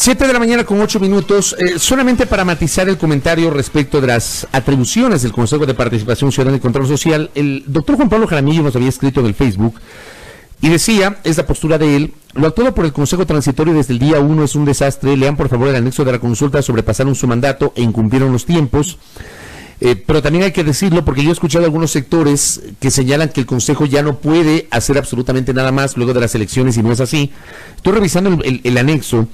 7 de la mañana con 8 minutos, solamente para matizar el comentario respecto de las atribuciones del Consejo de Participación Ciudadana y Control Social. El doctor Juan Pablo Jaramillo nos había escrito en el Facebook y decía, es la postura de él: lo actuado por el Consejo Transitorio desde el día 1 es un desastre. Lean por favor el anexo de la consulta, sobrepasaron su mandato e incumplieron los tiempos. Pero también hay que decirlo, porque yo he escuchado algunos sectores que señalan que el Consejo ya no puede hacer absolutamente nada más luego de las elecciones, y no es así. Estoy revisando el anexo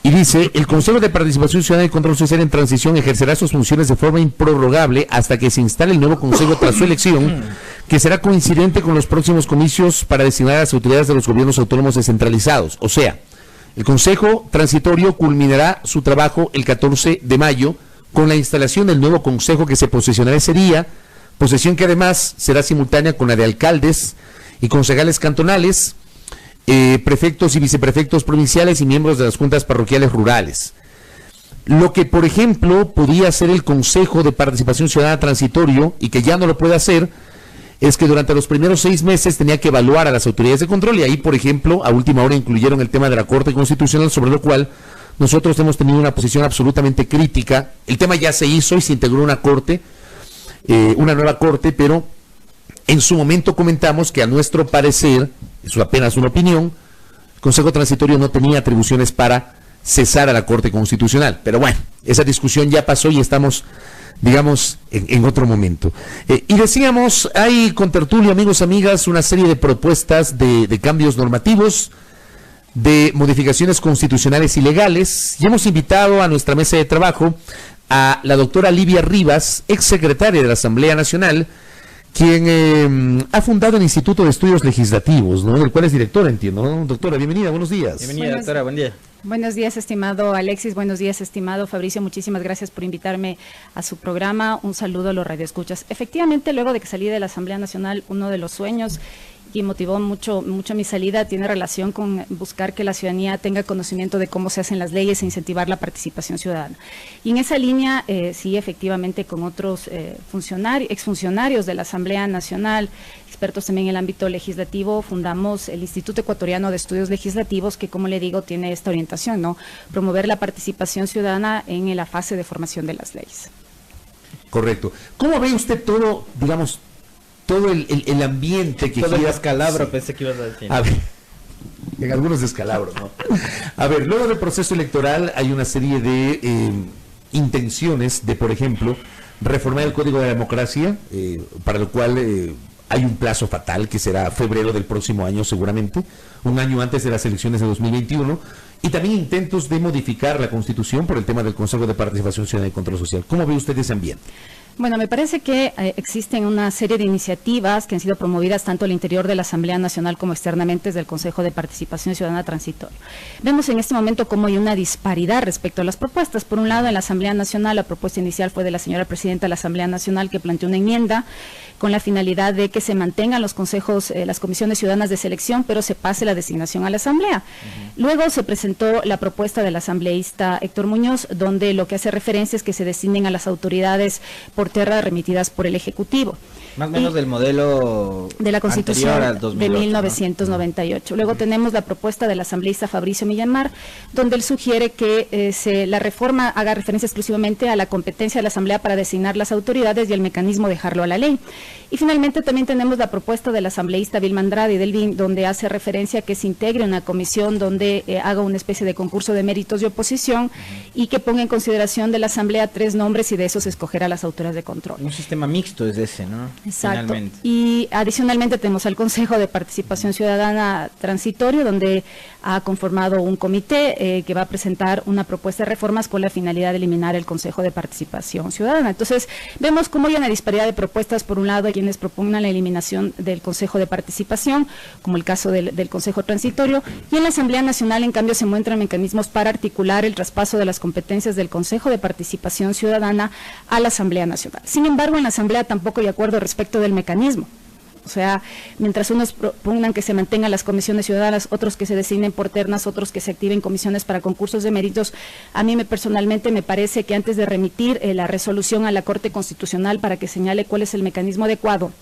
y dice: el Consejo de Participación Ciudadana y Control Social en transición ejercerá sus funciones de forma improrrogable hasta que se instale el nuevo Consejo tras su elección, que será coincidente con los próximos comicios para designar a las autoridades de los gobiernos autónomos descentralizados. O sea, el Consejo Transitorio culminará su trabajo el 14 de mayo con la instalación del nuevo Consejo, que se posesionará ese día, posesión que además será simultánea con la de alcaldes y concejales cantonales, prefectos y viceprefectos provinciales y miembros de las juntas parroquiales rurales. Lo que, por ejemplo, podía hacer el Consejo de Participación Ciudadana Transitorio, y que ya no lo puede hacer, es que durante los primeros 6 meses tenía que evaluar a las autoridades de control, y ahí, por ejemplo, a última hora incluyeron el tema de la Corte Constitucional, sobre lo cual nosotros hemos tenido una posición absolutamente crítica. El tema ya se hizo y se integró una corte, una nueva corte, pero en su momento comentamos que, a nuestro parecer, es apenas una opinión, el Consejo Transitorio no tenía atribuciones para cesar a la Corte Constitucional. Pero bueno, esa discusión ya pasó y estamos, digamos, en otro momento. Y decíamos, hay con tertulio, amigos, amigas, una serie de propuestas de cambios normativos, de modificaciones constitucionales y legales, y hemos invitado a nuestra mesa de trabajo a la doctora Livia Rivas, exsecretaria de la Asamblea Nacional, quien ha fundado el Instituto de Estudios Legislativos, ¿no?, del cual es directora, entiendo, ¿no? Doctora, bienvenida, buenos días. Bienvenida, doctora, buen día. Buenos días, estimado Alexis, buenos días, estimado Fabricio, muchísimas gracias por invitarme a su programa. Un saludo a los radioescuchas. Efectivamente, luego de que salí de la Asamblea Nacional, uno de los sueños que motivó mucho mi salida tiene relación con buscar que la ciudadanía tenga conocimiento de cómo se hacen las leyes e incentivar la participación ciudadana. Y en esa línea, sí, efectivamente, con otros exfuncionarios de la Asamblea Nacional, expertos también en el ámbito legislativo, fundamos el Instituto Ecuatoriano de Estudios Legislativos, que, como le digo, tiene esta orientación, ¿no?, promover la participación ciudadana en la fase de formación de las leyes. Correcto. ¿Cómo ve usted todo, digamos, todo el ambiente que todo gira? el descalabro, sí. Pensé que ibas a decir. A ver, en algunos descalabros, ¿no? A ver, luego del proceso electoral hay una serie de intenciones de, por ejemplo, reformar el Código de la Democracia, para lo cual hay un plazo fatal, que será febrero del próximo año seguramente, un año antes de las elecciones de 2021, y también intentos de modificar la Constitución por el tema del Consejo de Participación Ciudadana y Control Social. ¿Cómo ve usted ese ambiente? Bueno, me parece que existen una serie de iniciativas que han sido promovidas tanto al interior de la Asamblea Nacional como externamente desde el Consejo de Participación Ciudadana Transitorio. Vemos en este momento cómo hay una disparidad respecto a las propuestas. Por un lado, en la Asamblea Nacional, la propuesta inicial fue de la señora presidenta de la Asamblea Nacional, que planteó una enmienda con la finalidad de que se mantengan los consejos, las comisiones ciudadanas de selección, pero se pase la designación a la Asamblea. Luego se presentó la propuesta del asambleísta Héctor Muñoz, donde lo que hace referencia es que se designen a las autoridades por tierra remitidas por el Ejecutivo. Más o menos del modelo de la Constitución al 2008, de 1998. ¿No? Luego tenemos la propuesta del asambleísta Fabricio Millamar, donde él sugiere que la reforma haga referencia exclusivamente a la competencia de la Asamblea para designar las autoridades y el mecanismo dejarlo a la ley. Y finalmente también tenemos la propuesta del asambleísta Vilma Andrade del BIN, donde hace referencia a que se integre una comisión donde haga una especie de concurso de méritos de oposición y que ponga en consideración de la Asamblea 3 nombres y de esos escogerá las autoridades de control. Un sistema mixto es ese, ¿no? Exacto. Finalmente. Y adicionalmente tenemos al Consejo de Participación Ciudadana Transitorio, donde ha conformado un comité que va a presentar una propuesta de reformas con la finalidad de eliminar el Consejo de Participación Ciudadana. Entonces, vemos cómo hay una disparidad de propuestas. Por un lado, hay quienes propugnan la eliminación del Consejo de Participación, como el caso del Consejo Transitorio, y en la Asamblea Nacional, en cambio, se muestran mecanismos para articular el traspaso de las competencias del Consejo de Participación Ciudadana a la Asamblea Nacional. Sin embargo, en la Asamblea tampoco hay acuerdo respecto del mecanismo. O sea, mientras unos propugnan que se mantengan las comisiones ciudadanas, otros que se designen por ternas, otros que se activen comisiones para concursos de méritos, a mí personalmente me parece que antes de remitir la resolución a la Corte Constitucional para que señale cuál es el mecanismo adecuado,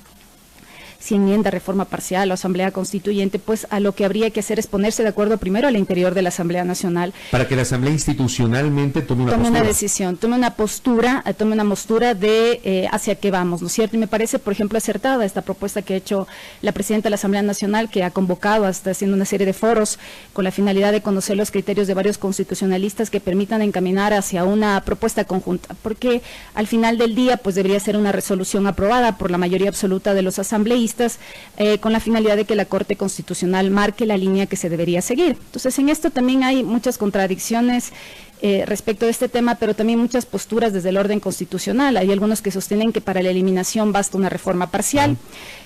si enmienda, reforma parcial o asamblea constituyente, pues a lo que habría que hacer es ponerse de acuerdo primero al interior de la Asamblea Nacional. Para que la Asamblea institucionalmente tome una postura. Una decisión, tome una postura de hacia qué vamos, ¿no es cierto? Y me parece, por ejemplo, acertada esta propuesta que ha hecho la presidenta de la Asamblea Nacional, que ha convocado, hasta haciendo una serie de foros con la finalidad de conocer los criterios de varios constitucionalistas que permitan encaminar hacia una propuesta conjunta, porque al final del día pues debería ser una resolución aprobada por la mayoría absoluta de los asambleístas, con la finalidad de que la Corte Constitucional marque la línea que se debería seguir. Entonces, en esto también hay muchas contradicciones respecto de este tema, pero también muchas posturas desde el orden constitucional. Hay algunos que sostienen que para la eliminación basta una reforma parcial,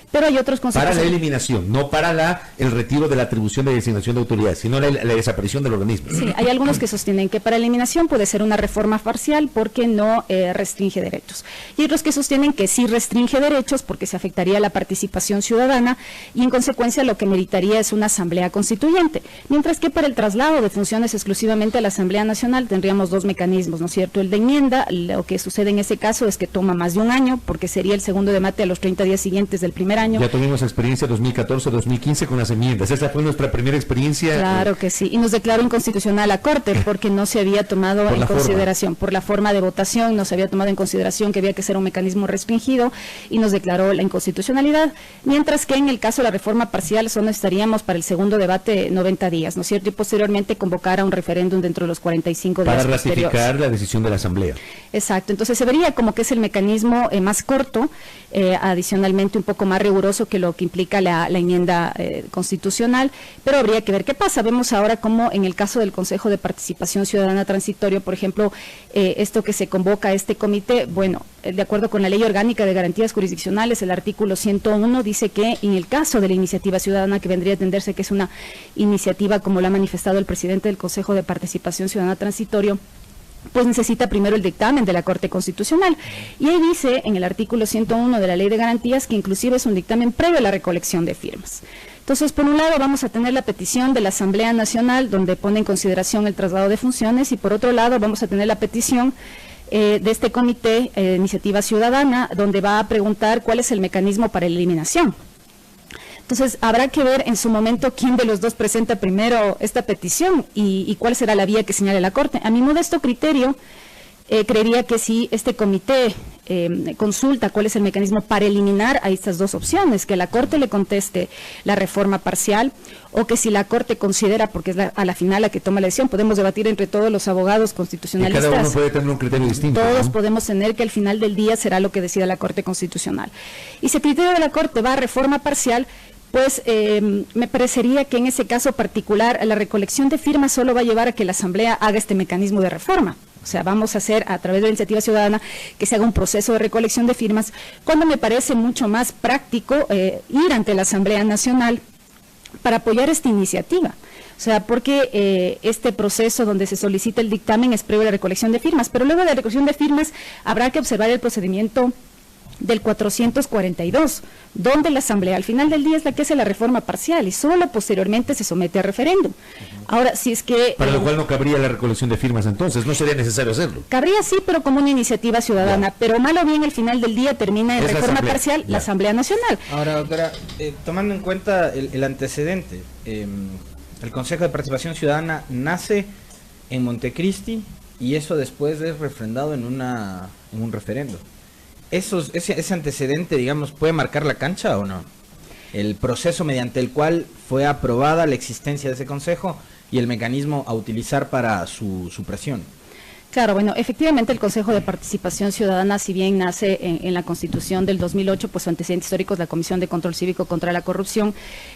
pero hay otros para la eliminación, no para el retiro de la atribución de designación de autoridades, sino la desaparición del organismo. Sí, hay algunos que sostienen que para la eliminación puede ser una reforma parcial porque no restringe derechos. Y otros que sostienen que sí restringe derechos porque se afectaría la participación ciudadana y en consecuencia lo que meritaría es una asamblea constituyente. Mientras que para el traslado de funciones exclusivamente a la Asamblea Nacional tendríamos dos mecanismos, ¿no es cierto? El de enmienda, lo que sucede en ese caso es que toma más de un año porque sería el segundo debate a los 30 días siguientes del primer año. Ya tuvimos experiencia 2014-2015 con las enmiendas. Esa fue nuestra primera experiencia. Claro que sí. Y nos declaró inconstitucional la Corte porque no se había tomado en consideración, por la forma de votación, no se había tomado en consideración que había que ser un mecanismo restringido y nos declaró la inconstitucionalidad. Mientras que en el caso de la reforma parcial solo estaríamos para el segundo debate 90 días, ¿no es cierto? Y posteriormente convocar a un referéndum dentro de los 45 días para ratificar la decisión de la Asamblea. Exacto. Entonces se vería como que es el mecanismo más corto, adicionalmente un poco más riguroso que lo que implica la enmienda constitucional, pero habría que ver qué pasa. Vemos ahora cómo en el caso del Consejo de Participación Ciudadana Transitorio, por ejemplo, esto que se convoca a este comité, bueno, de acuerdo con la Ley Orgánica de Garantías Jurisdiccionales, el artículo 101 dice que en el caso de la iniciativa ciudadana, que vendría a entenderse que es una iniciativa como lo ha manifestado el presidente del Consejo de Participación Ciudadana Transitorio, pues necesita primero el dictamen de la Corte Constitucional. Y ahí dice en el artículo 101 de la Ley de Garantías que inclusive es un dictamen previo a la recolección de firmas. Entonces, por un lado vamos a tener la petición de la Asamblea Nacional, donde pone en consideración el traslado de funciones, y por otro lado vamos a tener la petición de este comité de iniciativa ciudadana, donde va a preguntar cuál es el mecanismo para la eliminación. Entonces, habrá que ver en su momento quién de los dos presenta primero esta petición y cuál será la vía que señale la Corte. A mi modesto criterio, creería que si este comité consulta cuál es el mecanismo para eliminar a estas dos opciones, que la Corte le conteste la reforma parcial, o que si la Corte considera, porque es a la final la que toma la decisión, podemos debatir entre todos los abogados constitucionalistas. Y cada uno puede tener un criterio distinto. Todos podemos tener que al final del día será lo que decida la Corte Constitucional. Y si el criterio de la Corte va a reforma parcial, pues me parecería que en ese caso particular la recolección de firmas solo va a llevar a que la Asamblea haga este mecanismo de reforma. O sea, vamos a hacer a través de la iniciativa ciudadana que se haga un proceso de recolección de firmas, cuando me parece mucho más práctico ir ante la Asamblea Nacional para apoyar esta iniciativa. O sea, porque este proceso donde se solicita el dictamen es previo a la recolección de firmas, pero luego de la recolección de firmas habrá que observar el procedimiento del 442, donde la Asamblea al final del día es la que hace la reforma parcial y solo posteriormente se somete a referéndum. Ahora, si es que... Para lo cual no cabría la recolección de firmas entonces, no sería necesario hacerlo. Cabría sí, pero como una iniciativa ciudadana, pero mal o bien al final del día termina en reforma parcial la Asamblea Nacional. Ahora, doctora, tomando en cuenta el antecedente, el Consejo de Participación Ciudadana nace en Montecristi y eso después es refrendado en un referendo. Ese antecedente, digamos, ¿puede marcar la cancha o no? El proceso mediante el cual fue aprobada la existencia de ese consejo y el mecanismo a utilizar para su supresión. Claro, bueno, efectivamente el Consejo de Participación Ciudadana, si bien nace en la Constitución del 2008, pues su antecedente histórico es la Comisión de Control Cívico contra la Corrupción,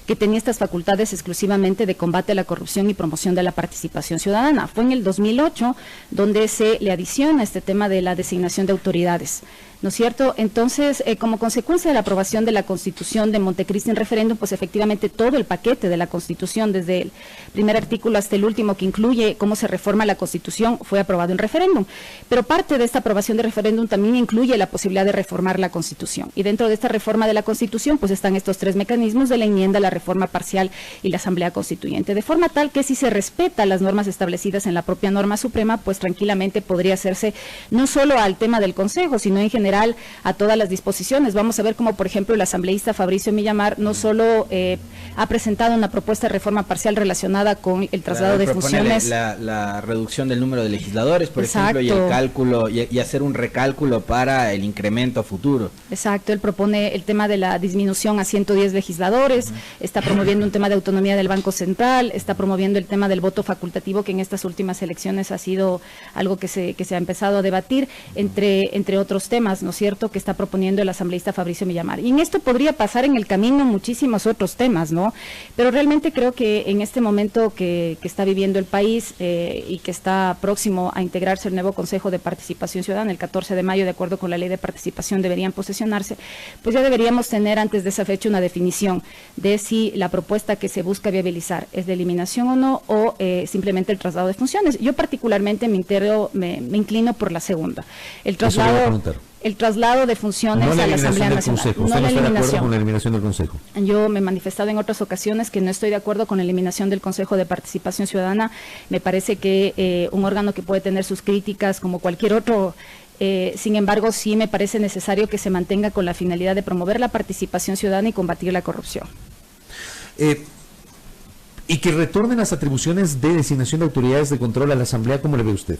que tenía estas facultades exclusivamente de combate a la corrupción y promoción de la participación ciudadana. Fue en el 2008 donde se le adiciona este tema de la designación de autoridades, ¿no es cierto? Entonces, como consecuencia de la aprobación de la Constitución de Montecristi en referéndum, pues efectivamente todo el paquete de la Constitución, desde el primer artículo hasta el último que incluye cómo se reforma la Constitución, fue aprobado en referéndum. Pero parte de esta aprobación de referéndum también incluye la posibilidad de reformar la Constitución. Y dentro de esta reforma de la Constitución, pues están estos tres mecanismos de la enmienda, la reforma parcial y la Asamblea Constituyente. De forma tal que si se respeta las normas establecidas en la propia norma suprema, pues tranquilamente podría hacerse no solo al tema del Consejo, sino en general general a todas las disposiciones. Vamos a ver cómo, por ejemplo, el asambleísta Fabricio Millamar no solo ha presentado una propuesta de reforma parcial relacionada con el traslado de funciones. La reducción del número de legisladores, por ejemplo, y el cálculo, y hacer un recálculo para el incremento futuro. Exacto, él propone el tema de la disminución a 110 legisladores, está promoviendo un tema de autonomía del Banco Central, está promoviendo el tema del voto facultativo, que en estas últimas elecciones ha sido algo que se ha empezado a debatir, entre otros temas, ¿no es cierto?, que está proponiendo el asambleísta Fabricio Millamar. Y en esto podría pasar en el camino muchísimos otros temas, ¿no? Pero realmente creo que en este momento que está viviendo el país y que está próximo a integrarse el nuevo Consejo de Participación Ciudadana, el 14 de mayo, de acuerdo con la ley de participación, deberían posesionarse, pues ya deberíamos tener antes de esa fecha una definición de si la propuesta que se busca viabilizar es de eliminación o no, o simplemente el traslado de funciones. Yo particularmente me inclino por la segunda. El traslado de funciones a la Asamblea Nacional. No la eliminación. Con la eliminación del Consejo. Yo me he manifestado en otras ocasiones que no estoy de acuerdo con la eliminación del Consejo de Participación Ciudadana. Me parece que un órgano que puede tener sus críticas como cualquier otro, sin embargo, sí me parece necesario que se mantenga con la finalidad de promover la participación ciudadana y combatir la corrupción. Y que retornen las atribuciones de designación de autoridades de control a la Asamblea, ¿cómo le ve usted?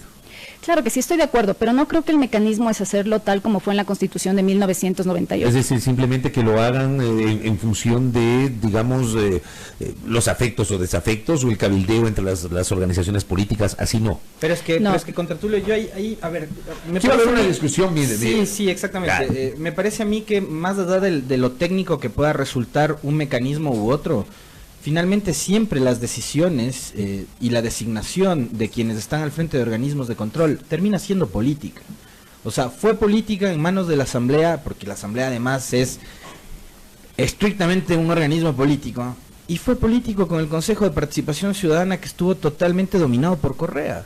Claro que sí, estoy de acuerdo, pero no creo que el mecanismo es hacerlo tal como fue en la Constitución de 1998. Es decir, simplemente que lo hagan en función de, digamos, los afectos o desafectos, o el cabildeo entre las organizaciones políticas, así no. Pero es que, contra Tulio, yo ahí, a ver... Quiero ver una discusión. Sí, exactamente. Claro. Me parece a mí que más allá de lo técnico que pueda resultar un mecanismo u otro, finalmente siempre las decisiones y la designación de quienes están al frente de organismos de control termina siendo política. O sea, fue política en manos de la Asamblea, porque la Asamblea además es estrictamente un organismo político, y fue político con el Consejo de Participación Ciudadana, que estuvo totalmente dominado por Correa.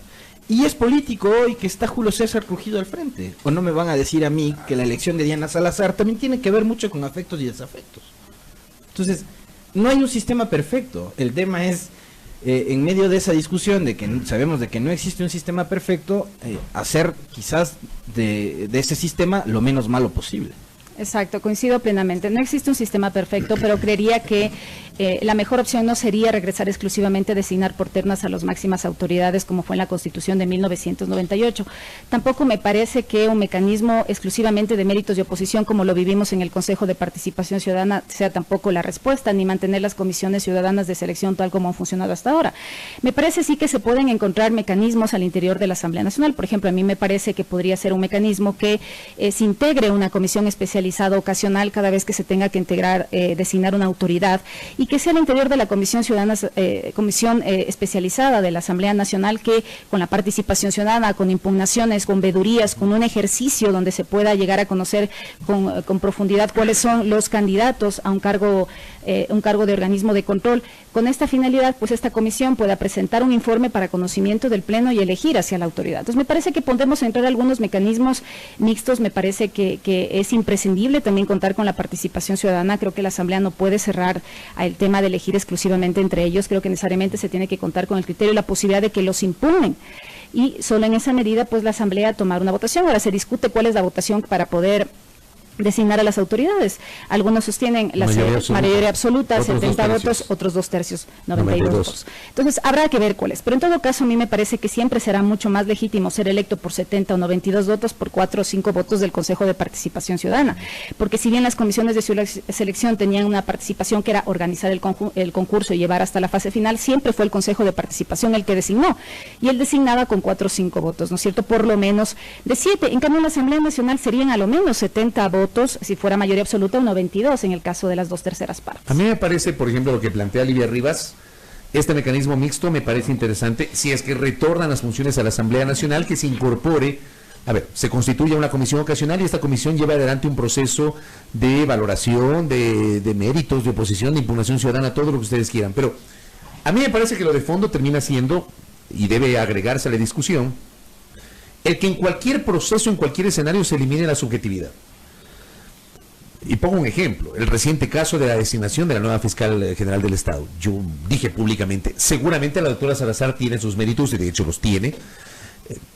Y es político hoy que está Julio César Trujillo al frente. O no me van a decir a mí que la elección de Diana Salazar también tiene que ver mucho con afectos y desafectos. Entonces, no hay un sistema perfecto. El tema es, en medio de esa discusión de que sabemos de que no existe un sistema perfecto, hacer quizás de ese sistema lo menos malo posible. Exacto, coincido plenamente. No existe un sistema perfecto, pero creería que la mejor opción no sería regresar exclusivamente a designar por ternas a las máximas autoridades como fue en la Constitución de 1998. Tampoco me parece que un mecanismo exclusivamente de méritos de oposición como lo vivimos en el Consejo de Participación Ciudadana sea tampoco la respuesta, ni mantener las comisiones ciudadanas de selección tal como han funcionado hasta ahora. Me parece sí que se pueden encontrar mecanismos al interior de la Asamblea Nacional. Por ejemplo, a mí me parece que podría ser un mecanismo que se integre una comisión especializada ocasional cada vez que se tenga que integrar, designar una autoridad, y que sea al interior de la comisión ciudadana, comisión especializada de la Asamblea Nacional, que con la participación ciudadana, con impugnaciones, con vedurías, con un ejercicio donde se pueda llegar a conocer con profundidad cuáles son los candidatos a un cargo de organismo de control. Con esta finalidad, pues esta comisión pueda presentar un informe para conocimiento del Pleno y elegir hacia la autoridad. Entonces, me parece que podemos entrar algunos mecanismos mixtos. Me parece que es imprescindible también contar con la participación ciudadana. Creo que la Asamblea no puede cerrar el tema de elegir exclusivamente entre ellos. Creo que necesariamente se tiene que contar con el criterio y la posibilidad de que los impugnen. Y solo en esa medida, pues la Asamblea tomar una votación. Ahora se discute cuál es la votación para poder designar a las autoridades. Algunos sostienen la mayoría absoluta, 70 votos, otros 2/3, 92 votos. Entonces, habrá que ver cuáles. Pero en todo caso, a mí me parece que siempre será mucho más legítimo ser electo por 70 o 92 votos por 4 o 5 votos del Consejo de Participación Ciudadana. Porque si bien las comisiones de selección tenían una participación que era organizar el concurso y llevar hasta la fase final, siempre fue el Consejo de Participación el que designó. Y él designaba con 4 o 5 votos, ¿no es cierto? Por lo menos de 7. En cambio, en la Asamblea Nacional serían a lo menos 70 votos, si fuera mayoría absoluta, o 92 en el caso de las 2/3 partes. A mí me parece, por ejemplo, lo que plantea Livia Rivas, este mecanismo mixto me parece interesante. Si es que retornan las funciones a la Asamblea Nacional, que se incorpore, se constituye una comisión ocasional, y esta comisión lleva adelante un proceso de valoración, de méritos, de oposición, de impugnación ciudadana, todo lo que ustedes quieran. Pero a mí me parece que lo de fondo termina siendo, y debe agregarse a la discusión, el que en cualquier proceso, en cualquier escenario, se elimine la subjetividad. Y pongo un ejemplo, el reciente caso de la designación de la nueva fiscal general del Estado. Yo dije públicamente, seguramente la doctora Salazar tiene sus méritos, y de hecho los tiene,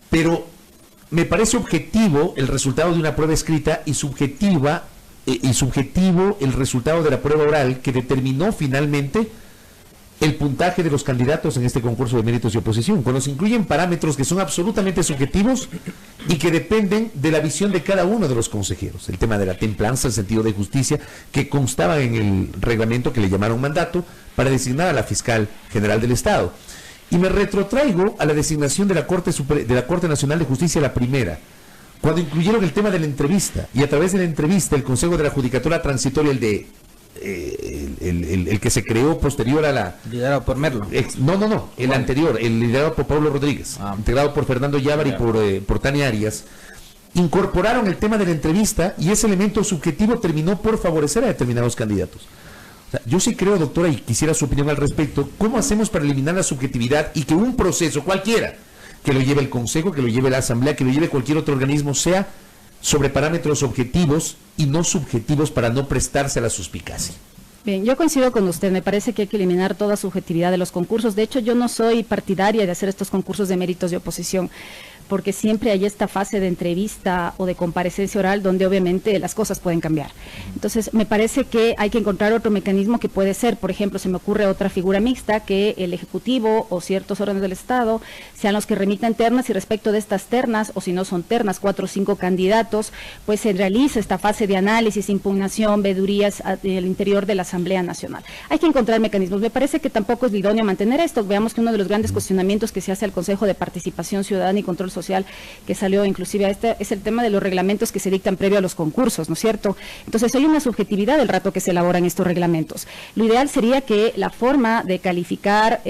pero me parece objetivo el resultado de una prueba escrita y subjetivo el resultado de la prueba oral que determinó finalmente el puntaje de los candidatos en este concurso de méritos y oposición, cuando se incluyen parámetros que son absolutamente subjetivos y que dependen de la visión de cada uno de los consejeros. El tema de la templanza, el sentido de justicia, que constaba en el reglamento que le llamaron mandato para designar a la fiscal general del Estado. Y me retrotraigo a la designación de la Corte Nacional de Justicia, la primera, cuando incluyeron el tema de la entrevista, y a través de la entrevista el Consejo de la Judicatura Transitoria, el que se creó posterior a la... Liderado por Merlo. El anterior, el liderado por Pablo Rodríguez, integrado por Fernando Llávar y por Tania Arias, incorporaron el tema de la entrevista y ese elemento subjetivo terminó por favorecer a determinados candidatos. O sea, yo sí creo, doctora, y quisiera su opinión al respecto, ¿cómo hacemos para eliminar la subjetividad y que un proceso cualquiera, que lo lleve el Consejo, que lo lleve la Asamblea, que lo lleve cualquier otro organismo, sea sobre parámetros objetivos y no subjetivos para no prestarse a la suspicacia? Bien, yo coincido con usted, me parece que hay que eliminar toda subjetividad de los concursos. De hecho, yo no soy partidaria de hacer estos concursos de méritos de oposición, porque siempre hay esta fase de entrevista o de comparecencia oral donde obviamente las cosas pueden cambiar. Entonces, me parece que hay que encontrar otro mecanismo que puede ser, por ejemplo, se me ocurre otra figura mixta, que el Ejecutivo o ciertos órganos del Estado sean los que remitan ternas y respecto de estas ternas, o si no son ternas, 4 o 5 candidatos, pues se realiza esta fase de análisis, impugnación, vedurías al interior de la Asamblea Nacional. Hay que encontrar mecanismos. Me parece que tampoco es idóneo mantener esto. Veamos que uno de los grandes cuestionamientos que se hace al Consejo de Participación Ciudadana y Control Social, que salió inclusive a este, es el tema de los reglamentos que se dictan previo a los concursos, ¿no es cierto? Entonces hay una subjetividad del rato que se elaboran estos reglamentos. Lo ideal sería que la forma de calificar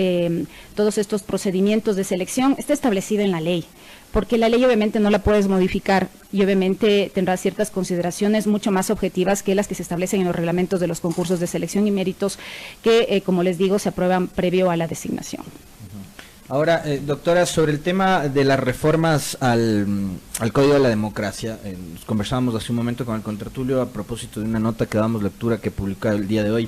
todos estos procedimientos de selección esté establecida en la ley, porque la ley obviamente no la puedes modificar y obviamente tendrá ciertas consideraciones mucho más objetivas que las que se establecen en los reglamentos de los concursos de selección y méritos que, como les digo, se aprueban previo a la designación. Ahora, doctora, sobre el tema de las reformas al Código de la Democracia, conversábamos hace un momento con el contertulio a propósito de una nota que damos lectura que publicó el día de hoy,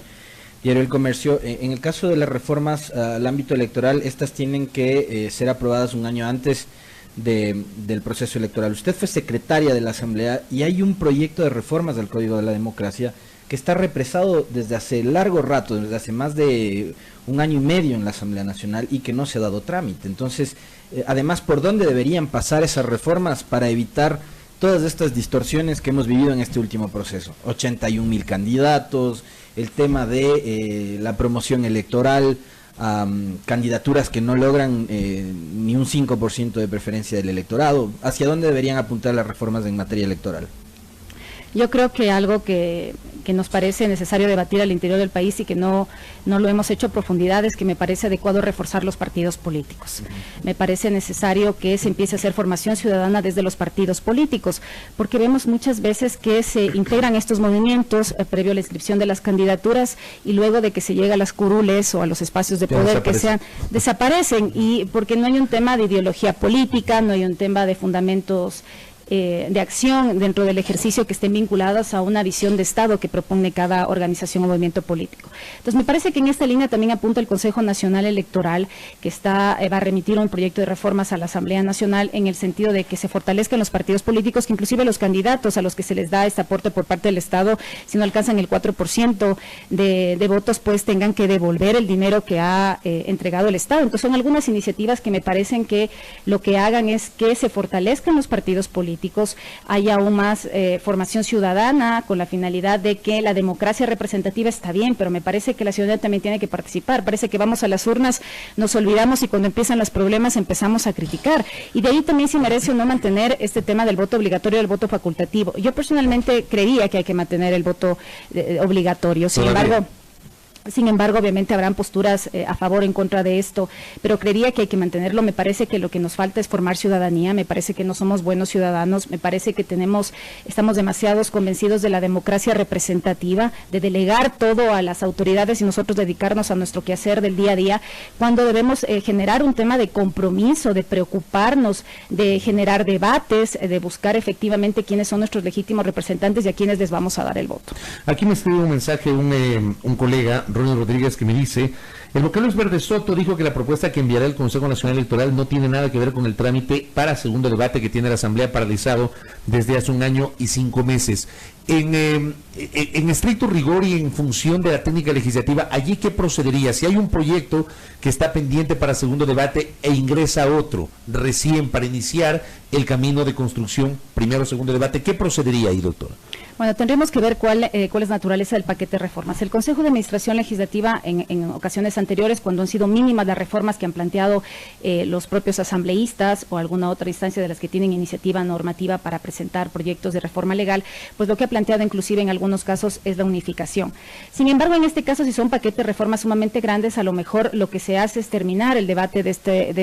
Diario El Comercio. En el caso de las reformas al ámbito electoral, estas tienen que ser aprobadas un año antes del proceso electoral. Usted fue secretaria de la Asamblea y hay un proyecto de reformas del Código de la Democracia que está represado desde hace largo rato, desde hace más de un año y medio en la Asamblea Nacional y que no se ha dado trámite. Entonces, además, ¿por dónde deberían pasar esas reformas para evitar todas estas distorsiones que hemos vivido en este último proceso? 81,000 candidatos, el tema de la promoción electoral, candidaturas que no logran ni un 5% de preferencia del electorado. ¿Hacia dónde deberían apuntar las reformas en materia electoral? Yo creo que algo que nos parece necesario debatir al interior del país y que no lo hemos hecho a profundidad es que me parece adecuado reforzar los partidos políticos. Me parece necesario que se empiece a hacer formación ciudadana desde los partidos políticos, porque vemos muchas veces que se integran estos movimientos previo a la inscripción de las candidaturas y luego de que se llega a las curules o a los espacios de poder desaparecen, y porque no hay un tema de ideología política, no hay un tema de fundamentos de acción dentro del ejercicio que estén vinculadas a una visión de Estado que propone cada organización o movimiento político. Entonces, me parece que en esta línea también apunta el Consejo Nacional Electoral, que va a remitir un proyecto de reformas a la Asamblea Nacional en el sentido de que se fortalezcan los partidos políticos, que inclusive los candidatos a los que se les da este aporte por parte del Estado, si no alcanzan el 4% de votos, pues tengan que devolver el dinero que ha entregado el Estado. Entonces, son algunas iniciativas que me parecen que lo que hagan es que se fortalezcan los partidos políticos, haya aún más formación ciudadana con la finalidad de que la democracia representativa está bien, pero me parece que la ciudadanía también tiene que participar. Parece que vamos a las urnas, nos olvidamos y cuando empiezan los problemas empezamos a criticar. Y de ahí también se merece o no mantener este tema del voto obligatorio y del voto facultativo. Yo personalmente creía que hay que mantener el voto obligatorio, Sin embargo, obviamente habrán posturas a favor o en contra de esto, pero creería que hay que mantenerlo. Me parece que lo que nos falta es formar ciudadanía, me parece que no somos buenos ciudadanos, me parece que estamos demasiados convencidos de la democracia representativa, de delegar todo a las autoridades y nosotros dedicarnos a nuestro quehacer del día a día, cuando debemos generar un tema de compromiso, de preocuparnos, de generar debates, de buscar efectivamente quiénes son nuestros legítimos representantes y a quiénes les vamos a dar el voto. Aquí me escribe un mensaje un colega Ronnie Rodríguez, que me dice: el vocal Luis Verde Soto dijo que la propuesta que enviará el Consejo Nacional Electoral no tiene nada que ver con el trámite para segundo debate que tiene la Asamblea paralizado desde hace 1 año y 5 meses. En estricto rigor y en función de la técnica legislativa, ¿allí qué procedería? Si hay un proyecto que está pendiente para segundo debate e ingresa otro recién para iniciar el camino de construcción, primero segundo debate, ¿qué procedería ahí, doctora? Bueno, tendríamos que ver cuál es la naturaleza del paquete de reformas. El Consejo de Administración Legislativa, en ocasiones anteriores, cuando han sido mínimas las reformas que han planteado los propios asambleístas o alguna otra instancia de las que tienen iniciativa normativa para presentar proyectos de reforma legal, pues lo que ha planteado inclusive en algunos casos es la unificación. Sin embargo, en este caso, si son paquetes de reformas sumamente grandes, a lo mejor lo que se hace es terminar el debate de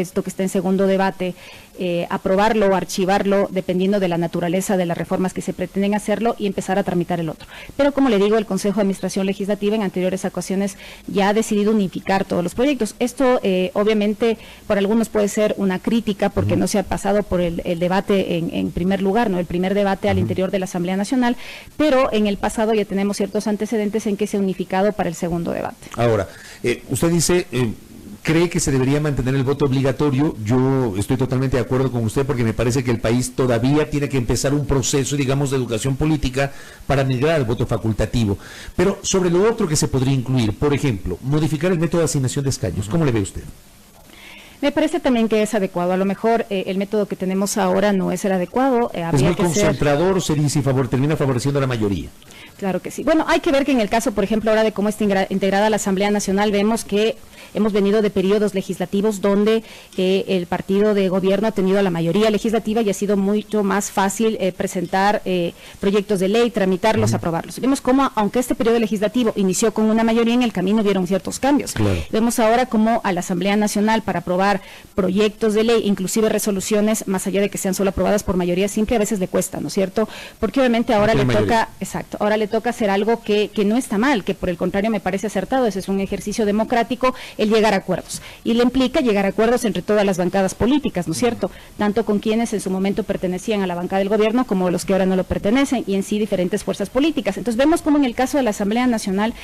esto que está en segundo debate, aprobarlo o archivarlo, dependiendo de la naturaleza de las reformas que se pretenden hacerlo, y empezar a tramitar el otro. Pero como le digo, el Consejo de Administración Legislativa en anteriores ocasiones ya ha decidido unificar todos los proyectos. Esto obviamente para algunos puede ser una crítica porque no se ha pasado por el debate en primer lugar, ¿no? El primer debate al interior de la Asamblea Nacional, pero en el pasado ya tenemos ciertos antecedentes en que se ha unificado para el segundo debate. Ahora, usted dice... ¿cree que se debería mantener el voto obligatorio? Yo estoy totalmente de acuerdo con usted porque me parece que el país todavía tiene que empezar un proceso, digamos, de educación política para migrar al voto facultativo. Pero sobre lo otro que se podría incluir, por ejemplo, modificar el método de asignación de escaños. ¿Cómo le ve usted? Me parece también que es adecuado. A lo mejor el método que tenemos ahora no es el adecuado. ¿Es muy concentrador o se dice termina favoreciendo a la mayoría? Claro que sí. Bueno, hay que ver que en el caso, por ejemplo, ahora de cómo está integrada la Asamblea Nacional, vemos que hemos venido de periodos legislativos donde el partido de gobierno ha tenido la mayoría legislativa y ha sido mucho más fácil presentar proyectos de ley, tramitarlos, aprobarlos. Vemos cómo, aunque este periodo legislativo inició con una mayoría, en el camino vieron ciertos cambios. Claro. Vemos ahora cómo a la Asamblea Nacional para aprobar proyectos de ley, inclusive resoluciones, más allá de que sean solo aprobadas por mayoría simple, a veces le cuesta, ¿no es cierto? Porque obviamente ahora le toca, ahora le toca hacer algo que no está mal, que por el contrario me parece acertado. Ese es un ejercicio democrático, el llegar a acuerdos, y le implica llegar a acuerdos entre todas las bancadas políticas, ¿no es cierto? Tanto con quienes en su momento pertenecían a la bancada del gobierno como los que ahora no lo pertenecen, y en sí diferentes fuerzas políticas. Entonces vemos como en el caso de la Asamblea Nacional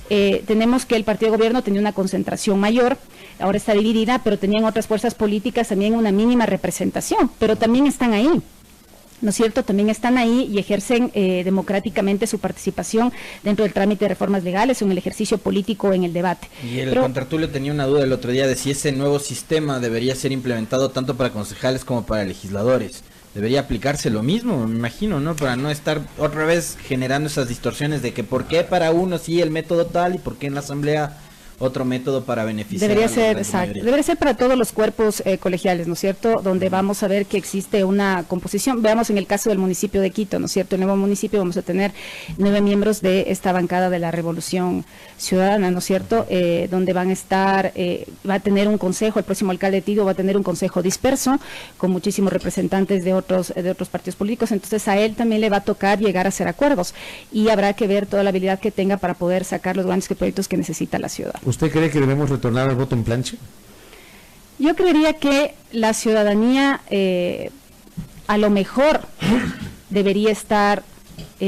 tenemos que el partido de gobierno tenía una concentración mayor, ahora está dividida, pero tenían otras fuerzas políticas también una mínima representación, pero también están ahí, ¿no es cierto? También están ahí y ejercen democráticamente su participación dentro del trámite de reformas legales o en el ejercicio político en el debate. Y el contrartulio tenía una duda el otro día de si ese nuevo sistema debería ser implementado tanto para concejales como para legisladores. Debería aplicarse lo mismo, me imagino, ¿no? Para no estar otra vez generando esas distorsiones de que por qué para uno sí el método tal y por qué en la Asamblea otro método para beneficiar. Debería ser, exacto, debería ser para todos los cuerpos colegiales, ¿no es cierto? Donde vamos a ver que existe una composición. Veamos en el caso del municipio de Quito, ¿no es cierto? El nuevo municipio vamos a tener 9 miembros de esta bancada de la Revolución Ciudadana, ¿no es cierto? Donde van a estar, va a tener un consejo, el próximo alcalde de Tigo va a tener un consejo disperso con muchísimos representantes de otros partidos políticos. Entonces a él también le va a tocar llegar a hacer acuerdos y habrá que ver toda la habilidad que tenga para poder sacar los grandes proyectos que necesita la ciudad. ¿Usted cree que debemos retornar al voto en plancha? Yo creería que la ciudadanía a lo mejor debería estar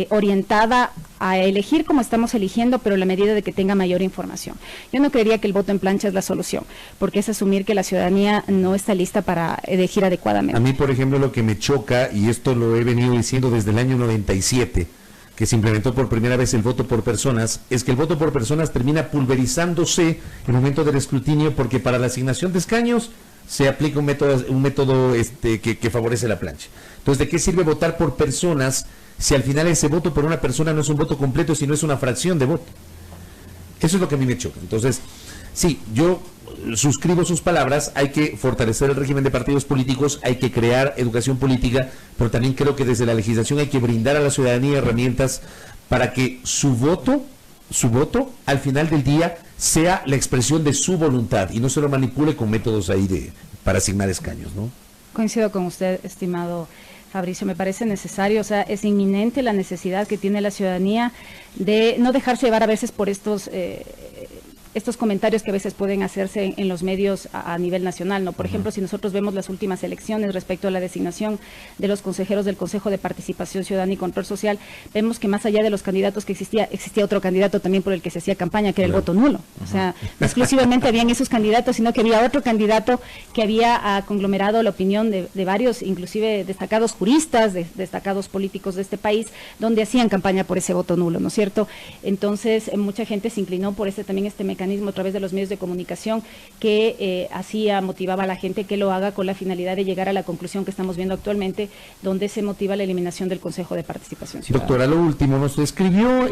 orientada a elegir como estamos eligiendo, pero en la medida de que tenga mayor información. Yo no creería que el voto en plancha es la solución, porque es asumir que la ciudadanía no está lista para elegir adecuadamente. A mí, por ejemplo, lo que me choca, y esto lo he venido diciendo desde el año 97, que se implementó por primera vez el voto por personas, es que el voto por personas termina pulverizándose en el momento del escrutinio, porque para la asignación de escaños se aplica un método que favorece la plancha. Entonces, ¿de qué sirve votar por personas si al final ese voto por una persona no es un voto completo, sino es una fracción de voto? Eso es lo que a mí me choca. Entonces, sí, yo suscribo sus palabras, hay que fortalecer el régimen de partidos políticos, hay que crear educación política, pero también creo que desde la legislación hay que brindar a la ciudadanía herramientas para que su voto al final del día sea la expresión de su voluntad y no se lo manipule con métodos ahí para asignar escaños, ¿no? Coincido con usted, estimado Fabricio, me parece necesario, o sea, es inminente la necesidad que tiene la ciudadanía de no dejarse llevar a veces por estos estos comentarios que a veces pueden hacerse en los medios a nivel nacional, ¿no? Por ejemplo, si nosotros vemos las últimas elecciones respecto a la designación de los consejeros del Consejo de Participación Ciudadana y Control Social, vemos que más allá de los candidatos que existía otro candidato también por el que se hacía campaña, que era el voto nulo. O sea, no exclusivamente habían esos candidatos, sino que había otro candidato que había conglomerado la opinión de varios, inclusive destacados juristas, destacados políticos de este país, donde hacían campaña por ese voto nulo, ¿no es cierto? Entonces, mucha gente se inclinó por también este mecanismo a través de los medios de comunicación que motivaba a la gente que lo haga con la finalidad de llegar a la conclusión que estamos viendo actualmente, donde se motiva la eliminación del Consejo de Participación Ciudadana. Doctora, lo último, nos escribió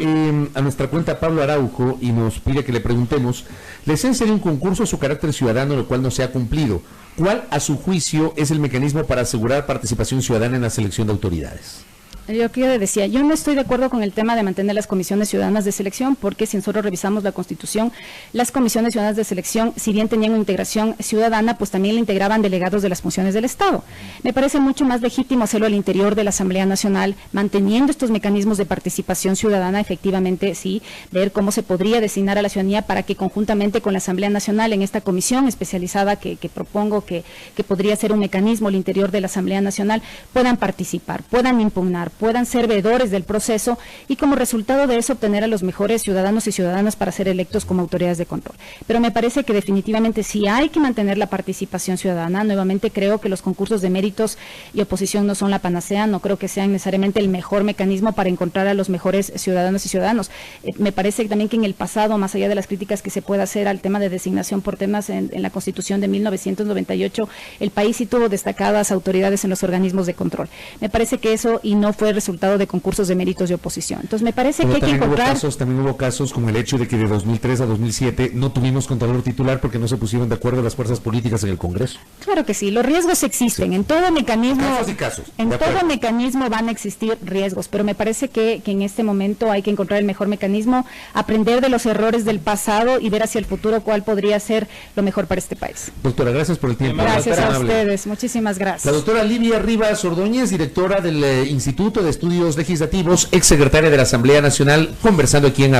a nuestra cuenta Pablo Araujo y nos pide que le preguntemos, les han un concurso a su carácter ciudadano, lo cual no se ha cumplido. ¿Cuál, a su juicio, es el mecanismo para asegurar participación ciudadana en la selección de autoridades? Yo decía, yo no estoy de acuerdo con el tema de mantener las comisiones ciudadanas de selección, porque si nosotros revisamos la Constitución, las comisiones ciudadanas de selección, si bien tenían una integración ciudadana, pues también le integraban delegados de las funciones del Estado. Me parece mucho más legítimo hacerlo al interior de la Asamblea Nacional, manteniendo estos mecanismos de participación ciudadana, efectivamente, sí, ver cómo se podría designar a la ciudadanía para que conjuntamente con la Asamblea Nacional, en esta comisión especializada que propongo, que podría ser un mecanismo al interior de la Asamblea Nacional, puedan participar, puedan impugnar, puedan ser veedores del proceso y como resultado de eso obtener a los mejores ciudadanos y ciudadanas para ser electos como autoridades de control. Pero me parece que definitivamente sí hay que mantener la participación ciudadana. Nuevamente creo que los concursos de méritos y oposición no son la panacea, no creo que sean necesariamente el mejor mecanismo para encontrar a los mejores ciudadanos y ciudadanos. Me parece también que en el pasado, más allá de las críticas que se pueda hacer al tema de designación por temas en la Constitución de 1998, el país sí tuvo destacadas autoridades en los organismos de control. Me parece que eso y no fue resultado de concursos de méritos de oposición. Entonces me parece que hay que encontrar... También hubo casos como el hecho de que de 2003 a 2007 no tuvimos contralor titular porque no se pusieron de acuerdo las fuerzas políticas en el Congreso. Claro que sí, los riesgos existen. Sí. En todo mecanismo... Casos y casos. En todo mecanismo van a existir riesgos, pero me parece que en este momento hay que encontrar el mejor mecanismo, aprender de los errores del pasado y ver hacia el futuro cuál podría ser lo mejor para este país. Doctora, gracias por el tiempo. Gracias a ustedes, muchísimas gracias. La doctora Livia Rivas Ordóñez, directora del Instituto de Estudios Legislativos, exsecretaria de la Asamblea Nacional, conversando aquí en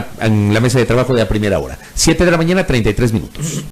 la mesa de trabajo de A Primera Hora. 7 de la mañana, 33 minutos.